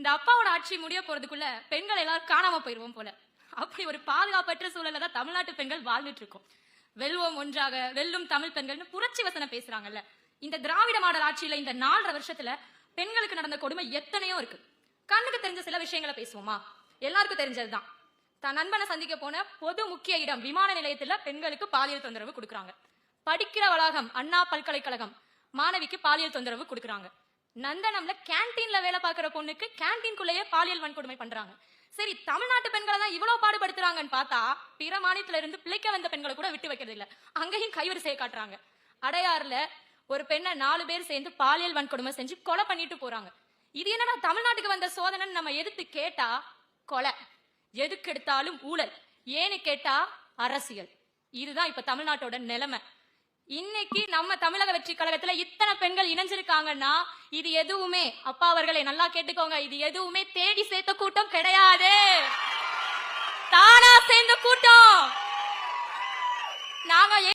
இந்த அப்பாவோட ஆட்சி முடிய போறதுக்குள்ள பெண்கள் எல்லாரும் காணாம போயிருவோம் போல. அப்படி ஒரு பாதுகாப்பற்ற சூழல்ல தான் தமிழ்நாட்டு பெண்கள் வாழ்ந்துட்டு இருக்கோம். வெல்வோம் ஒன்றாக, வெல்லும் தமிழ் பெண்கள்னு புரட்சி வசனம் பேசுறாங்கல்ல. இந்த திராவிட மாடல் ஆட்சியில இந்த 4.5 வருஷத்துல பெண்களுக்கு நடந்த கொடுமை எத்தனையோ இருக்கு. கண்ணுக்கு தெரிஞ்ச சில விஷயங்களை பேசுவோமா? எல்லாருக்கும் தெரிஞ்சதுதான். தன் நண்பனை சந்திக்க போன பொது முக்கிய இடம் விமான நிலையத்துல பெண்களுக்கு பாலியல் தொந்தரவு கொடுக்குறாங்க. படிக்கிற வளாகம் அண்ணா பல்கலைக்கழகம் மாணவிக்கு பாலியல் தொந்தரவு கொடுக்குறாங்க. நந்தனம்ல கேன்டீன்ல வேலை பார்க்கிற பொண்ணுக்கு கேன்டீன்குள்ளேயே பாலியல் வன்கொடுமை பண்றாங்க. சரி, தமிழ்நாட்டு பெண்களை தான் இவ்வளவு பாடுபடுத்துறாங்கன்னு பார்த்தா பிற மாநிலத்துல இருந்து பிழைக்க வந்த பெண்களை கூட விட்டு வைக்கிறது இல்ல. அங்கேயும் கைவரிசையை காட்டுறாங்க. அடையாறுல ஒரு பெண்ணை 4 பேர் சேர்ந்து பாலியல் வன்கொடுமை செஞ்சு கொலை பண்ணிட்டு போறாங்க. இது என்னன்னா தமிழ்நாட்டுக்கு வந்த சோதனைன்னு நம்ம எதிர்த்து கேட்டா கொலை, எதுக்கு எடுத்தாலும் ஊழல், ஏன்னு கேட்டா அரசியல். இதுதான் இப்ப தமிழ்நாட்டோட நிலைமை. இன்னைக்கு நம்ம தமிழக வெற்றி கழகத்துல இத்தனை பெண்கள் இணைஞ்சிருக்காங்கன்னா இது எதுவுமே, அப்பா அவர்களை நல்லா கேட்டுக்கோங்க, இது எதுவுமே தேடி சேர்த்த கூட்டம் கிடையாது, தானா சேர்ந்த கூட்டம்.